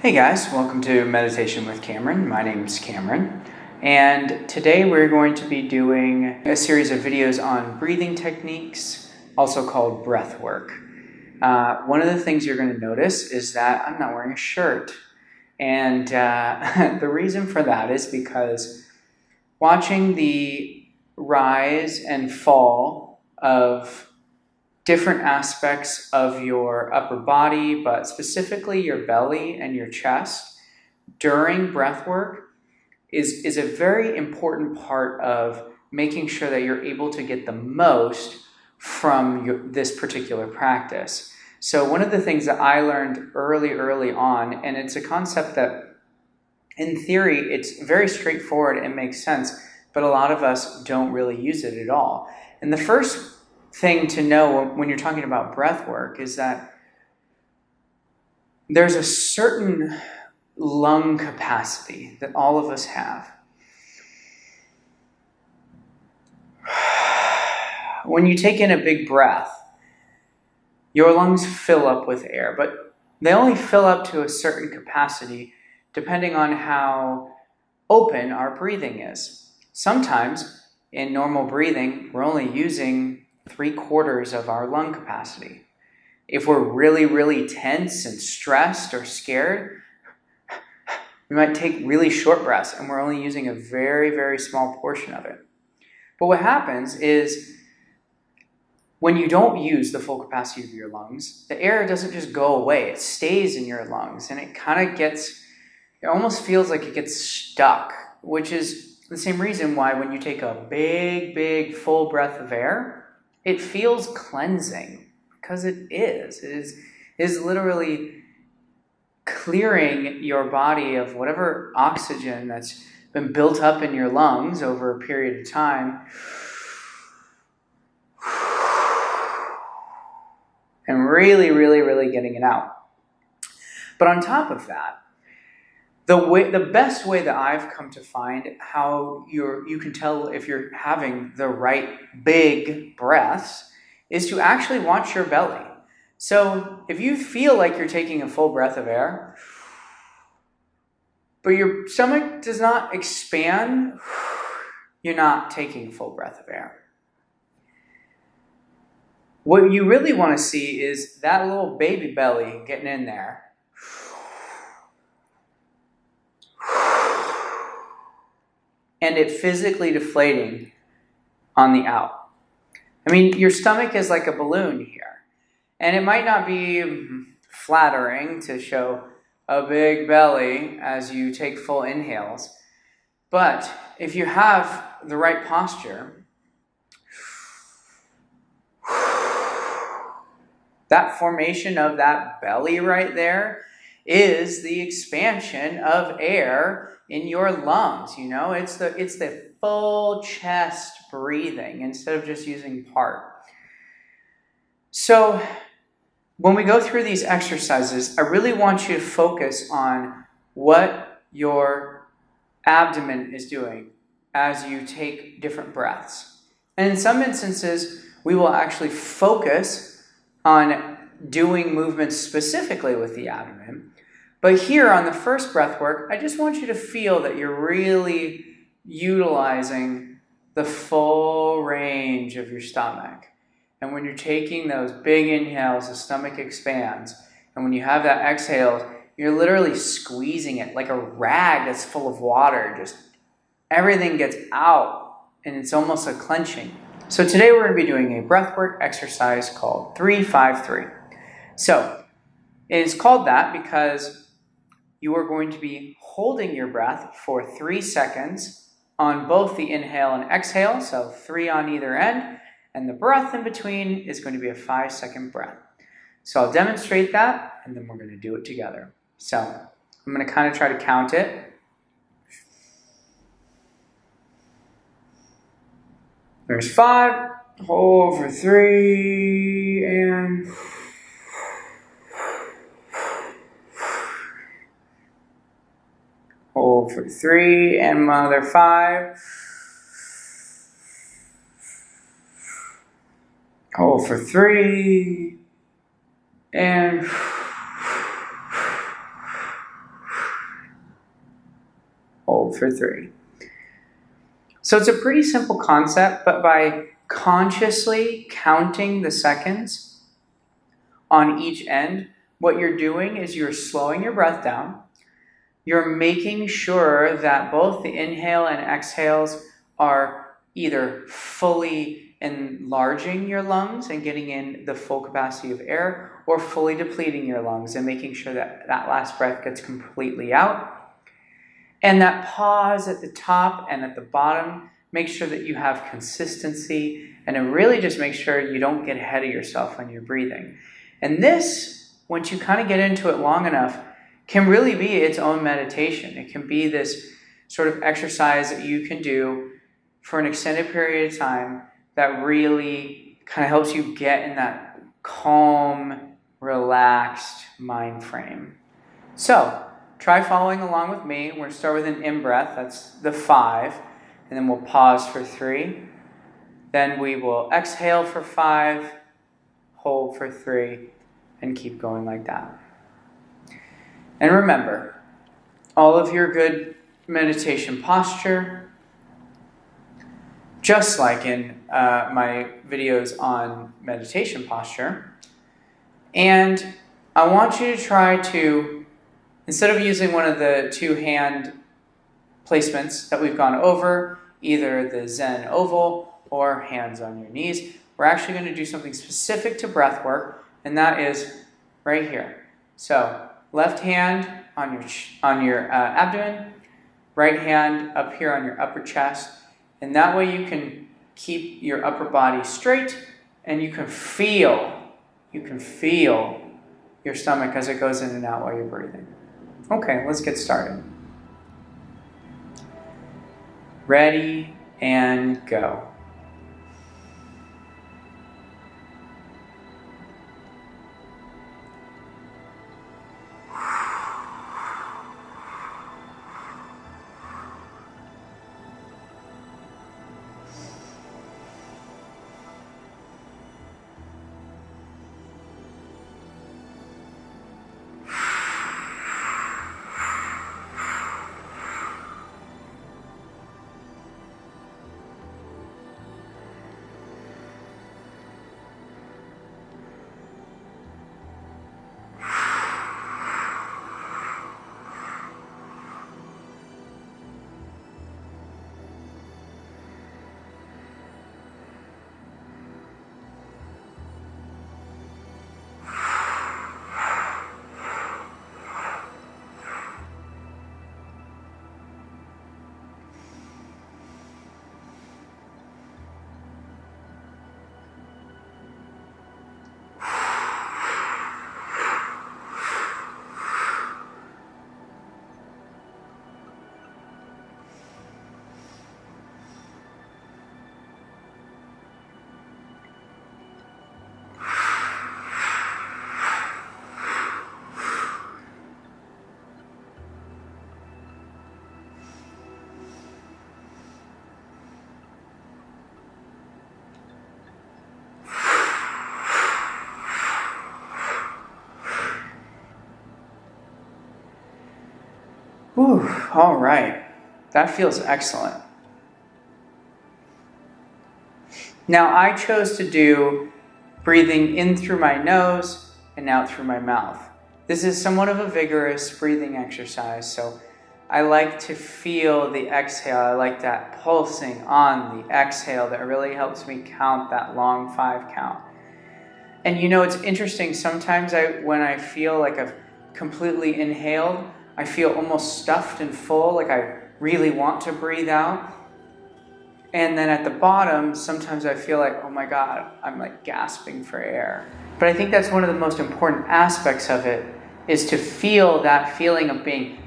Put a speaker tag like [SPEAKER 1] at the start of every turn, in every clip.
[SPEAKER 1] Hey guys, welcome to Meditation with Cameron. My name is Cameron, and today we're going to be doing a series of videos on breathing techniques, also called breath work. One of the things you're going to notice is that I'm not wearing a shirt, and the reason for that is because watching the rise and fall of different aspects of your upper body, but specifically your belly and your chest during breath work is a very important part of making sure that you're able to get the most from this particular practice. So one of the things that I learned early on, and it's a concept that in theory it's very straightforward and makes sense, but a lot of us don't really use it at all. And the first thing to know when you're talking about breath work is that there's a certain lung capacity that all of us have. When you take in a big breath, your lungs fill up with air, but they only fill up to a certain capacity depending on how open our breathing is. Sometimes in normal breathing, we're only using 3/4 of our lung capacity. If we're really tense and stressed or scared, we might take really short breaths and we're only using a very small portion of it. But what happens is when you don't use the full capacity of your lungs, the air doesn't just go away. It stays in your lungs and it almost feels like it gets stuck, which is the same reason why when you take a big full breath of air, it feels cleansing, because it is literally clearing your body of whatever oxygen that's been built up in your lungs over a period of time, and really getting it out. But on top of that, the best way that I've come to find how you can tell if you're having the right big breaths is to actually watch your belly. So if you feel like you're taking a full breath of air, but your stomach does not expand, you're not taking a full breath of air. What you really want to see is that little baby belly getting in there. And it physically deflating on the out. I mean, your stomach is like a balloon here. And it might not be flattering to show a big belly as you take full inhales. But if you have the right posture, that formation of that belly right there is the expansion of air in your lungs. It's the full chest breathing instead of just using part. So when we go through these exercises, I really want you to focus on what your abdomen is doing as you take different breaths. And in some instances, we will actually focus on doing movements specifically with the abdomen. But here on the first breath work, I just want you to feel that you're really utilizing the full range of your stomach. And when you're taking those big inhales, the stomach expands. And when you have that exhale, you're literally squeezing it like a rag that's full of water. Just everything gets out and it's almost a clenching. So today we're going to be doing a breathwork exercise called 3-5-3. So it is called that because you are going to be holding your breath for 3 seconds on both the inhale and exhale, so 3 on either end, and the breath in between is going to be a 5-second breath. So I'll demonstrate that, and then we're going to do it together. So I'm going to kind of try to count it. There's 5, hold for 3, and hold for 3, and another 5. Hold for 3, and hold for 3. So it's a pretty simple concept, but by consciously counting the seconds on each end, what you're doing is you're slowing your breath down. You're making sure that both the inhale and exhales are either fully enlarging your lungs and getting in the full capacity of air, or fully depleting your lungs and making sure that that last breath gets completely out. And that pause at the top and at the bottom, make sure that you have consistency, and it really just make sure you don't get ahead of yourself when you're breathing. And this, once you kind of get into it long enough, can really be its own meditation. It can be this sort of exercise that you can do for an extended period of time that really kind of helps you get in that calm, relaxed mind frame. So, try following along with me. We're going to start with an in-breath. That's the 5. And then we'll pause for 3. Then we will exhale for 5, hold for 3, and keep going like that. And remember, all of your good meditation posture, just like in my videos on meditation posture. And I want you to try to, instead of using one of the 2 hand placements that we've gone over, either the Zen oval or hands on your knees, we're actually going to do something specific to breath work, and that is right here. So left hand on your abdomen, right hand up here on your upper chest, and that way you can keep your upper body straight, and you can feel your stomach as it goes in and out while you're breathing. Okay, let's get started. Ready and go. Whew, all right. That feels excellent. Now, I chose to do breathing in through my nose and out through my mouth. This is somewhat of a vigorous breathing exercise, so I like to feel the exhale. I like that pulsing on the exhale that really helps me count that long 5 count. And you know, it's interesting, sometimes when I feel like I've completely inhaled, I feel almost stuffed and full, like I really want to breathe out. And then at the bottom, sometimes I feel like, oh my God, I'm like gasping for air. But I think that's one of the most important aspects of it, is to feel that feeling of being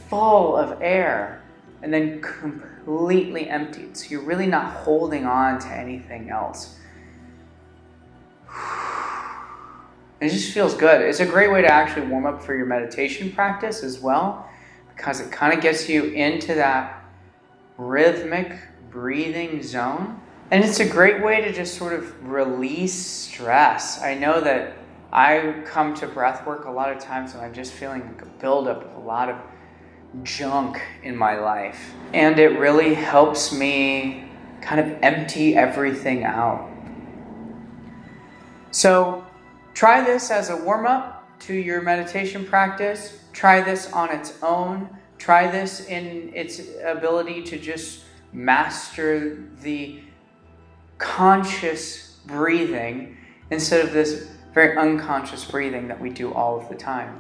[SPEAKER 1] full of air and then completely emptied. So you're really not holding on to anything else. It just feels good. It's a great way to actually warm up for your meditation practice as well, because it kind of gets you into that rhythmic breathing zone. And it's a great way to just sort of release stress. I know that I come to breath work a lot of times when I'm just feeling like a buildup of a lot of junk in my life. And it really helps me kind of empty everything out. So try this as a warm-up to your meditation practice. Try this on its own. Try this in its ability to just master the conscious breathing instead of this very unconscious breathing that we do all of the time.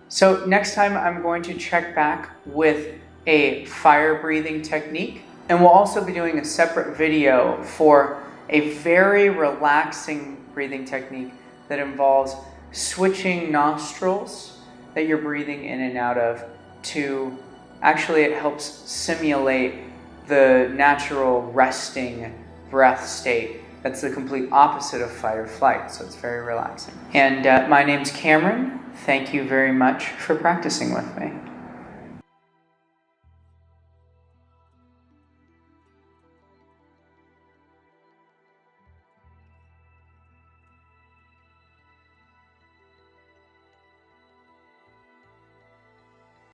[SPEAKER 1] So next time I'm going to check back with a fire breathing technique, and we'll also be doing a separate video for a very relaxing breathing technique that involves switching nostrils that you're breathing in and out of to, actually it helps simulate the natural resting breath state. That's the complete opposite of fight or flight, so it's very relaxing. And my name's Cameron. Thank you very much for practicing with me.